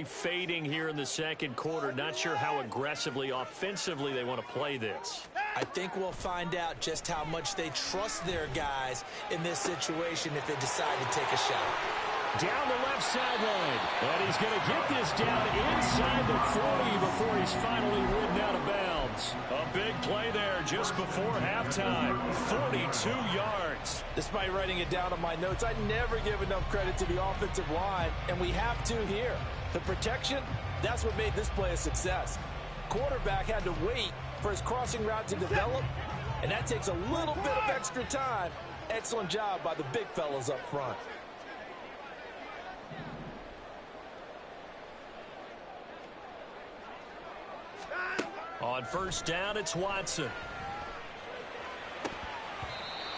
Fading here in the second quarter. Not sure how aggressively, offensively they want to play this. I think we'll find out just how much they trust their guys in this situation if they decide to take a shot. Down the left sideline. And he's going to get this down inside the 40 before he's finally ridden out of bounds. A big play there just before halftime. 42 yards. Despite writing it down on my notes, I never give enough credit to the offensive line, and we have to here. The protection, that's what made this play a success. Quarterback had to wait for his crossing route to develop, and that takes a little bit of extra time. Excellent job by the big fellas up front. On first down, it's Watson.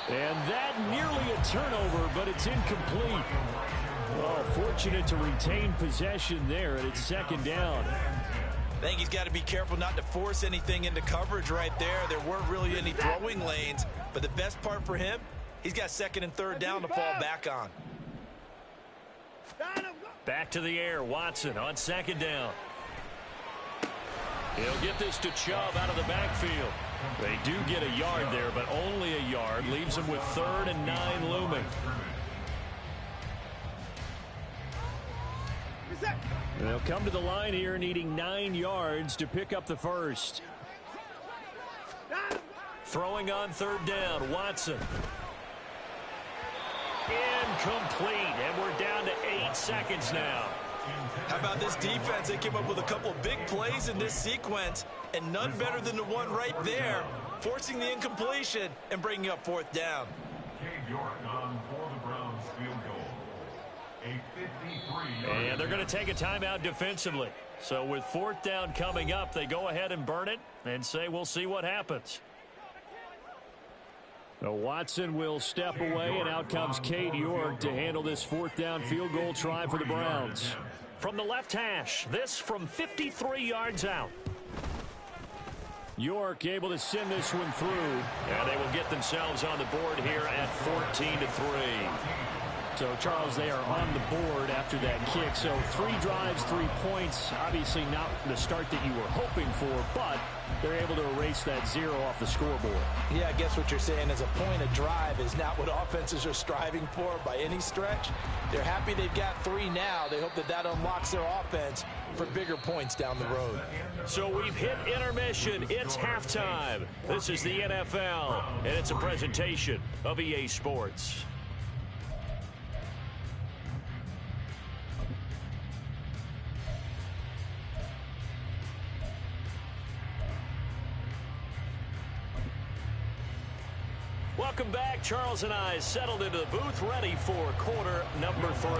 And that nearly a turnover, but it's incomplete. Oh, fortunate to retain possession there, and it's second down. I think he's got to be careful not to force anything into coverage right there. There weren't really any throwing lanes, but the best part for him, he's got second and third down to fall back on. Back to the air, Watson on second down. He'll get this to Chubb out of the backfield. They do get a yard there, but only a yard. Leaves them with 3rd and 9 looming. They'll come to the line here needing 9 yards to pick up the first. Throwing on third down, Watson. Incomplete, and we're down to 8 seconds now. How about this defense? They came up with a couple of big plays in this sequence, and none better than the one right there, forcing the incompletion and bringing up 4th down. And they're going to take a timeout defensively. So with 4th down coming up, they go ahead and burn it and say we'll see what happens. So Watson will step away, and out comes Cade York to handle this 4th down field goal try for the Browns. From the left hash, this from 53 yards out. York able to send this one through. And they will get themselves on the board here at 14-3. So, Charles, they are on the board after that kick. So 3 drives, 3 points. Obviously not the start that you were hoping for, but they're able to erase that 0 off the scoreboard. Yeah, I guess what you're saying is a point of drive is not what offenses are striving for by any stretch. They're happy they've got 3 now. They hope that that unlocks their offense for bigger points down the road. So we've hit intermission. It's halftime. This is the NFL, and it's a presentation of EA Sports. Welcome back. Charles and I settled into the booth, ready for quarter number 3.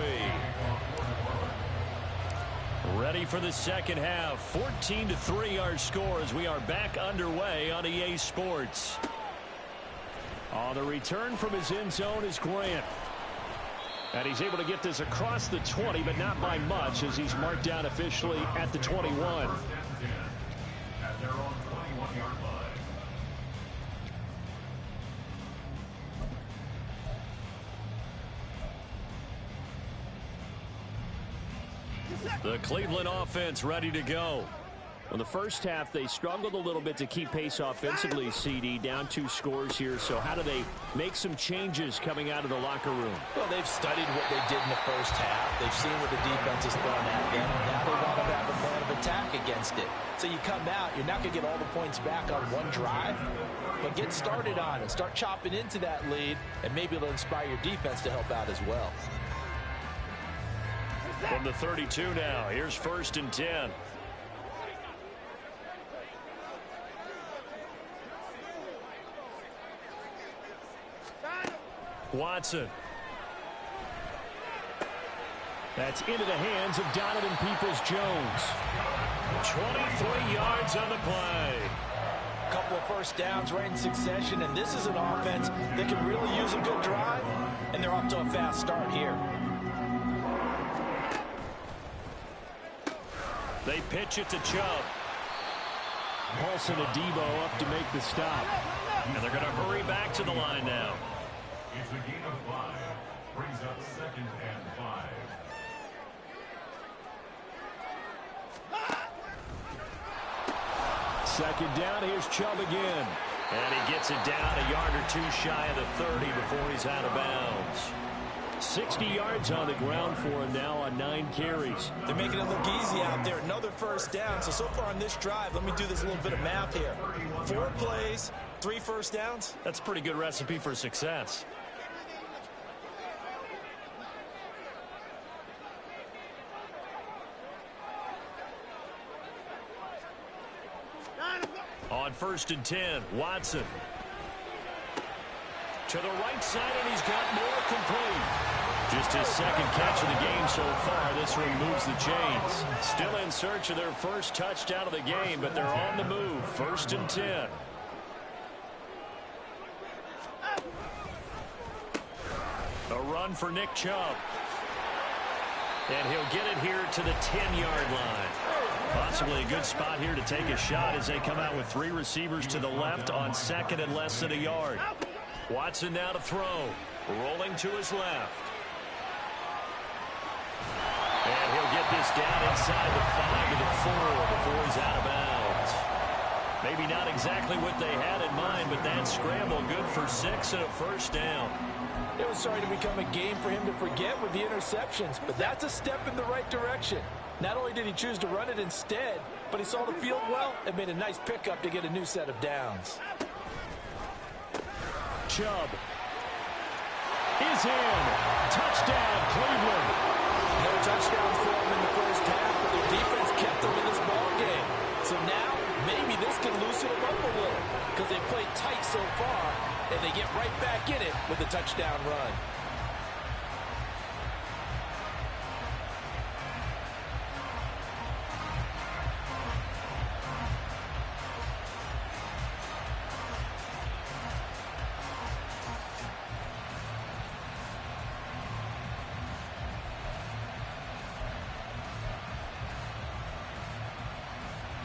Ready for the second half. 14-3 our score as we are back underway on EA Sports. On the return from his end zone is Grant. And he's able to get this across the 20, but not by much as he's marked down officially at the 21. The Cleveland offense ready to go. In the first half, they struggled a little bit to keep pace offensively, CD, down 2 scores here. So how do they make some changes coming out of the locker room? Well, they've studied what they did in the first half. They've seen what the defense has thrown at them. Now they want to have a plan of attack against it. So you come out, you're not going to get all the points back on one drive, but get started on it. Start chopping into that lead, and maybe it'll inspire your defense to help out as well. From the 32 now, here's 1st and 10. Watson. That's into the hands of Donovan Peoples-Jones. 23 yards on the play. A couple of first downs right in succession, and this is an offense that can really use a good drive, and they're off to a fast start here. They pitch it to Chubb. Paulson Adebo up to make the stop. And they're going to hurry back to the line now. It's a gain of 5. Brings up 2nd and 5. Second down, here's Chubb again. And he gets it down a yard or two shy of the 30 before he's out of bounds. 60 yards on the ground for him now on 9 carries. They're making it look easy out there. Another first down. So far on this drive, let me do this little bit of math here. 4 plays, 3 first downs. That's a pretty good recipe for success. On 1st and 10, Watson. To the right side, and he's got more complete. Just his second catch of the game so far. This one moves the chains. Still in search of their first touchdown of the game, but they're on the move. 1st and 10. A run for Nick Chubb. And he'll get it here to the 10-yard line. Possibly a good spot here to take a shot as they come out with 3 receivers to the left on 2nd and less than a yard. Watson now to throw. Rolling to his left. And he'll get this down inside the 5 to the 4 before he's out of bounds. Maybe not exactly what they had in mind, but that scramble good for 6 and a first down. It was starting to become a game for him to forget with the interceptions, but that's a step in the right direction. Not only did he choose to run it instead, but he saw the field well and made a nice pickup to get a new set of downs. Chubb is in. Touchdown, Cleveland. No touchdowns for him in the first half, but their defense kept them in this ball game. So now, maybe this can loosen them up a little because they played tight so far, and they get right back in it with a touchdown run.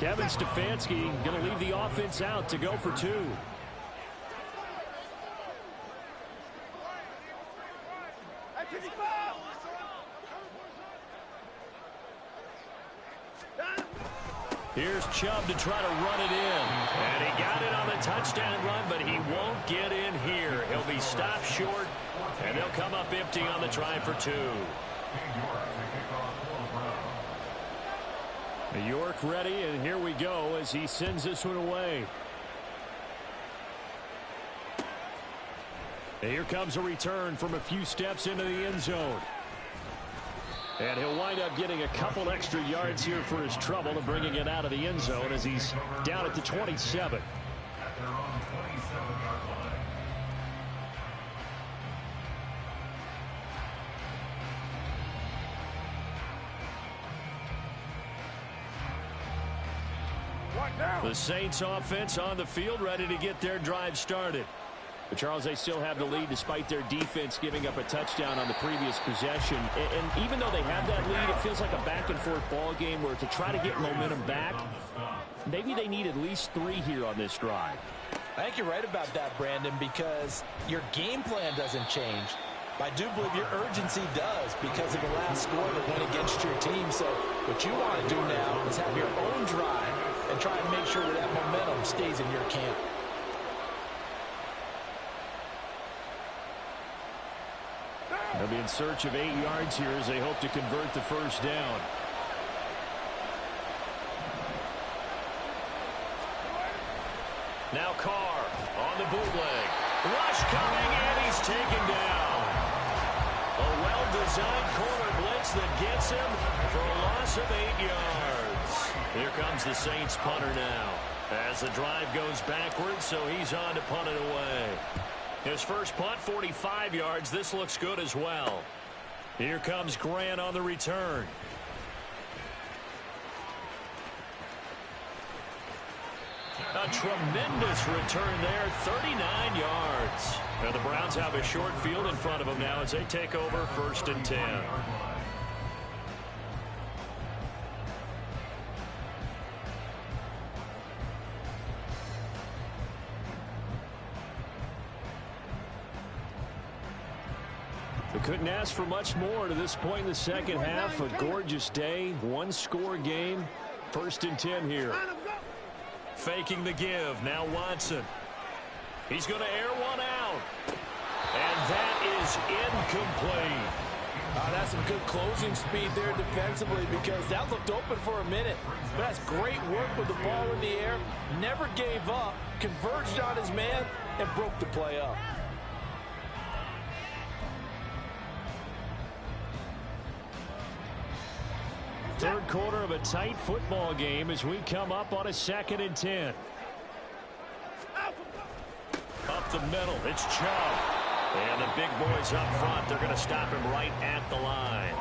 Kevin Stefanski going to leave the offense out to go for 2. Here's Chubb to try to run it in. And he got it on the touchdown run, but he won't get in here. He'll be stopped short, and they'll come up empty on the try for 2. York ready, and here we go as he sends this one away. And here comes a return from a few steps into the end zone. And he'll wind up getting a couple extra yards here for his trouble and bringing it out of the end zone as he's down at the 27. The Saints offense on the field ready to get their drive started. But Charles, they still have the lead despite their defense giving up a touchdown on the previous possession. And even though they have that lead, it feels like a back-and-forth ball game where to try to get momentum back, maybe they need at least 3 here on this drive. I think you're right about that, Brandon, because your game plan doesn't change. I do believe your urgency does because of the last score that went against your team. So what you want to do now is have your own drive and try and make sure that that momentum stays in your camp. They'll be in search of 8 yards here as they hope to convert the first down. Now Carr on the bootleg. Rush coming, and he's taken down. A well-designed corner blitz that gets him for a loss of 8 yards. Here comes the Saints punter now as the drive goes backwards, so he's on to punt it away. His first punt, 45 yards. This looks good as well. Here comes Grant on the return. A tremendous return there, 39 yards. Now the Browns have a short field in front of them now as they take over 1st and 10. They couldn't ask for much more to this point in the second half. A gorgeous day, 1-score game. 1st and 10 here. Faking the give. Now Watson. He's going to air one out. And that is incomplete. That's some good closing speed there defensively because that looked open for a minute. But that's great work with the ball in the air. Never gave up. Converged on his man and broke the play up. Third quarter of a tight football game as we come up on a 2nd and 10. Up the middle, it's Chubb. And the big boys up front, they're going to stop him right at the line.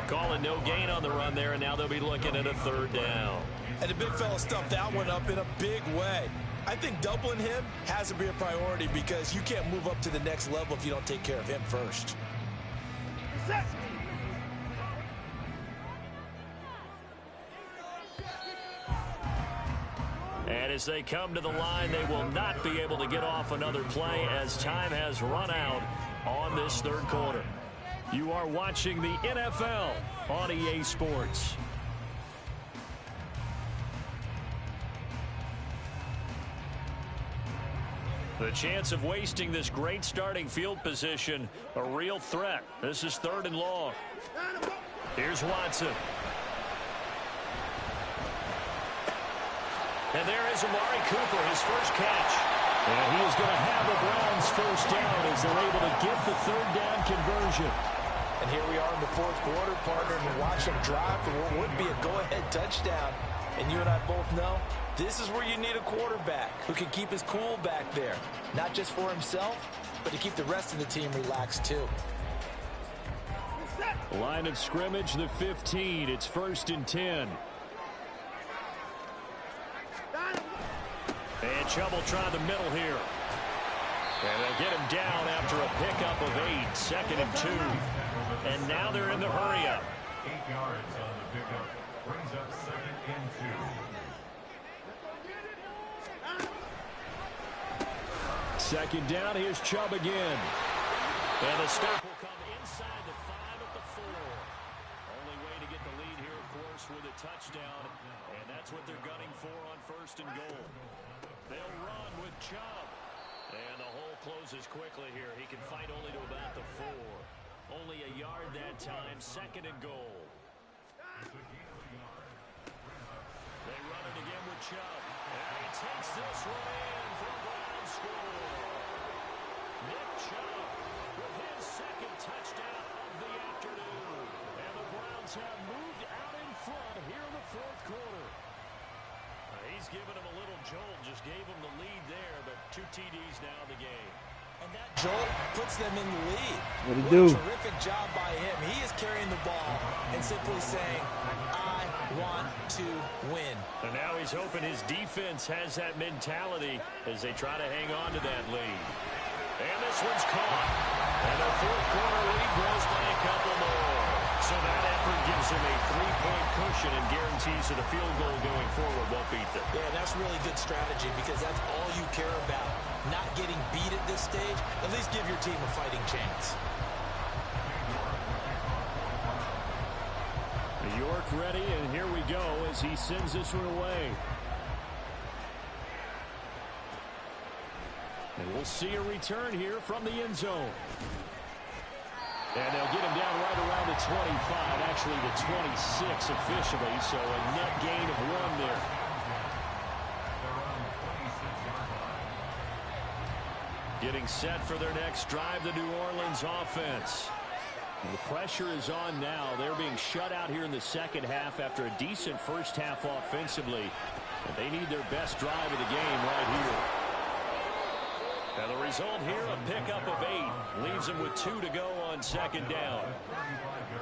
Calling no gain on the run there, and now they'll be looking at a 3rd down. And the big fella stuffed that one up in a big way. I think doubling him has to be a priority because you can't move up to the next level if you don't take care of him first. And as they come to the line, they will not be able to get off another play as time has run out on this 3rd quarter. You are watching the NFL on EA Sports. The chance of wasting this great starting field position, a real threat. This is 3rd and long. Here's Watson. And there is Amari Cooper, his first catch. And he is going to have the Browns first down as they're able to get the 3rd down conversion. And here we are in the 4th quarter, partner, and watch them drive for what would be a go-ahead touchdown. And you and I both know this is where you need a quarterback who can keep his cool back there. Not just for himself, but to keep the rest of the team relaxed too. Line of scrimmage, the 15. It's 1st and 10. And Chubb will try the middle here. And they'll get him down after a pickup of 8. 2nd and 2. And now they're in the hurry-up. 8 yards on the pickup. Brings up 2nd and 2. 2nd down, here's Chubb again. And the stop will come inside the 5 at the 4. Only way to get the lead here, of course, with a touchdown. And that's what they're gunning for on 1st and goal. They'll run with Chubb. And the hole closes quickly here. He can fight only to about the 4. Only a yard that time. 2nd and goal. They run it again with Chubb. And he takes this one in for the Browns score. Nick Chubb with his 2nd touchdown of the afternoon. And the Browns have moved out in front here in the 4th quarter. He's given him a little jolt, just gave him the lead there, but 2 TDs now in the game. And that jolt puts them in the lead. What a terrific job by him. He is carrying the ball and simply saying, I want to win. And now he's hoping his defense has that mentality as they try to hang on to that lead. And this one's caught. And the 4th quarter lead grows by a couple more. So that effort gives him a 3-point cushion and guarantees that a field goal going forward won't beat them. Yeah, that's really good strategy because that's all you care about. Not getting beat at this stage. At least give your team a fighting chance. York ready, and here we go as he sends this one away. And we'll see a return here from the end zone. And they'll get him down right around the 25, actually the 26 officially, so a net gain of 1 there. Getting set for their next drive, the New Orleans offense. And the pressure is on now. They're being shut out here in the 2nd half after a decent first half offensively. And they need their best drive of the game right here. And the result here, a pickup of 8. Leaves them with 2 to go on 2nd down.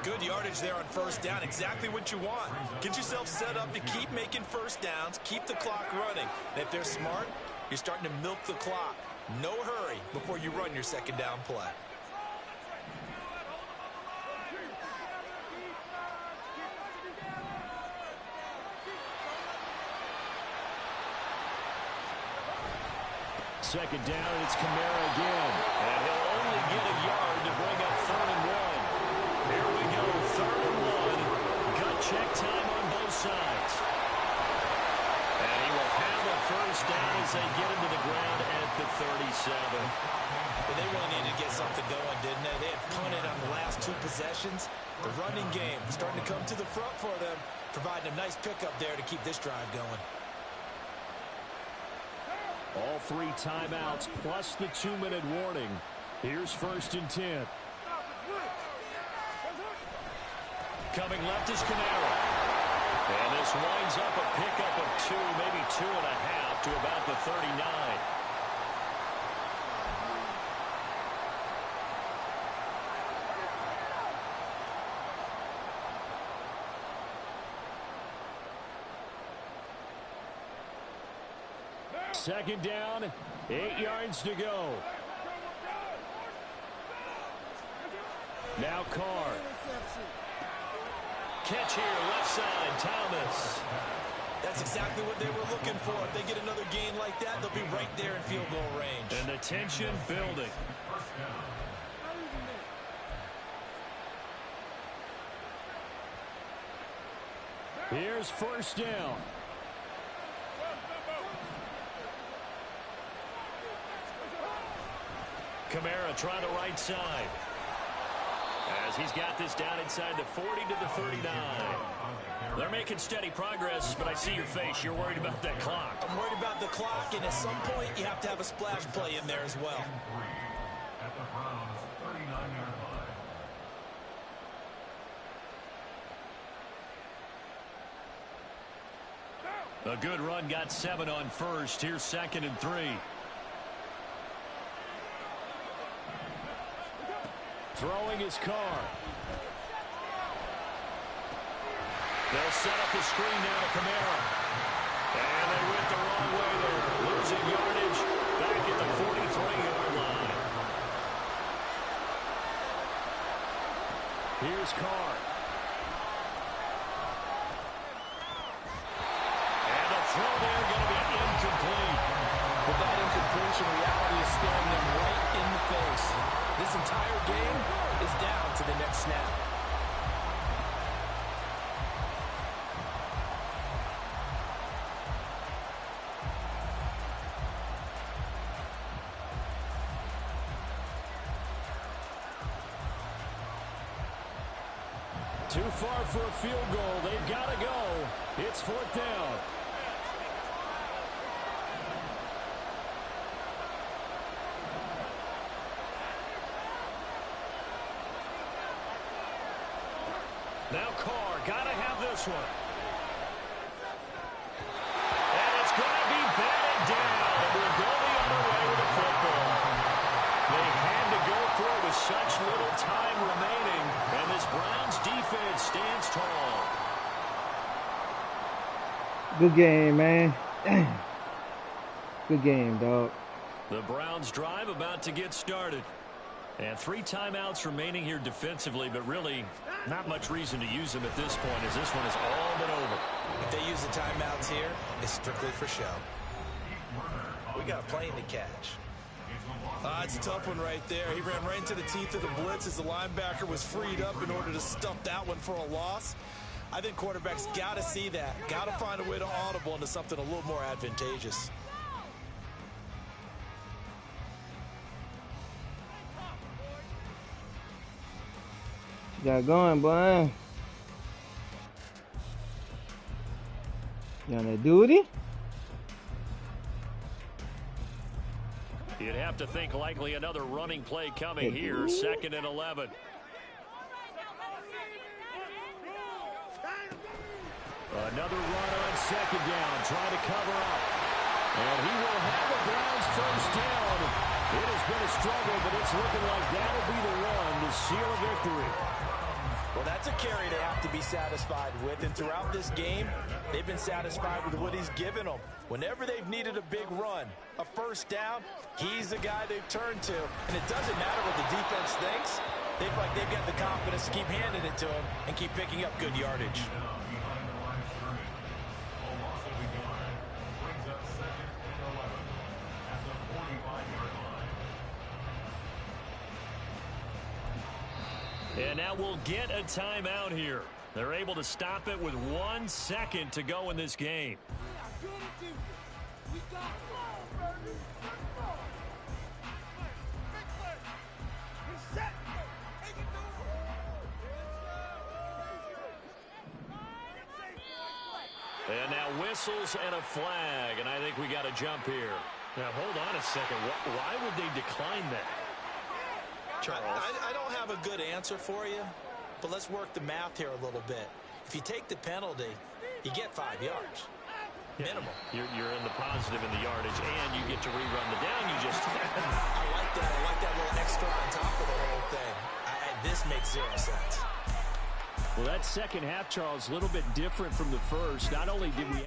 Good yardage there on 1st down. Exactly what you want. Get yourself set up to keep making 1st downs. Keep the clock running. And if they're smart, you're starting to milk the clock. No hurry before you run your 2nd down play. Second down, it's Kamara again. And he'll only get a yard to bring up 3rd and 1. Here we go, 3rd and 1. Gut check time on both sides. And he will have the as they get into the ground at the 37. But they really needed to get something going, didn't they? They had punted on the last 2 possessions. The running game starting to come to the front for them, providing a nice pickup there to keep this drive going. All 3 timeouts plus the 2-minute warning. Here's 1st and 10. Coming left is Camara. And this winds up a pickup of 2, maybe 2.5 to about the 39. Second down, 8 yards to go. Now Carr. Catch here, left side, Thomas. That's exactly what they were looking for. If they get another gain like that, they'll be right there in field goal range. And the tension building. Here's 1st down. Camara trying the right side. As he's got this down inside the 40 to the 39. They're making steady progress, but I see your face. You're worried about that clock. I'm worried about the clock, and at some point, you have to have a splash play in there as well. At the Browns' 39-yard line. A good run, got 7 on 1st. Here's 2nd and 3. Throwing his Carr. They'll set up the screen now to Camara. And they went the wrong way there. Losing yardage back at the 43-yard line. Here's Carr. And the throw there going to be incomplete. But that incompletion reality is staring them right in the face. This entire game is down to the next snap. Too far for a field goal. They've got to go. It's 4th down. Now Carr, gotta have this one. And it's gonna be batted down. And we'll go the other way with the football. They had to go for it with such little time remaining. And this Browns defense stands tall. Good game, man. Good game, dog. The Browns drive about to get started. And 3 timeouts remaining here defensively, but really not much reason to use them at this point as this one has all been over. If they use the timeouts here, it's strictly for show. We got a plane to catch. It's a tough one right there. He ran right into the teeth of the blitz as the linebacker was freed up in order to stuff that one for a loss. I think quarterbacks got to see that. Got to find a way to audible into something a little more advantageous. Got going, boy. You on that duty? You'd have to think likely another running play coming here. 2nd and 11. Another run on 2nd down, trying to cover up. And he will have the Browns 1st down. It has been a struggle, but it's looking like that'll be the one to seal a victory. Well, that's a carry they have to be satisfied with, and throughout this game, they've been satisfied with what he's given them. Whenever they've needed a big run, a 1st down, he's the guy they've turned to. And it doesn't matter what the defense thinks. They feel like they've got the confidence to keep handing it to him and keep picking up good yardage. And now we'll get a timeout here. They're able to stop it with 1 second to go in this game. And now whistles and a flag, and I think we got a jump here. Now, hold on a second. Why would they decline that? Charles? I don't have a good answer for you, but let's work the math here a little bit. If you take the penalty, you get 5 yards. Minimal. You're in the positive in the yardage, and you get to rerun the down you just had. I like that. I like that little extra on top of the whole thing. This makes 0 sense. Well, that second half, Charles, a little bit different from the first. Not only did we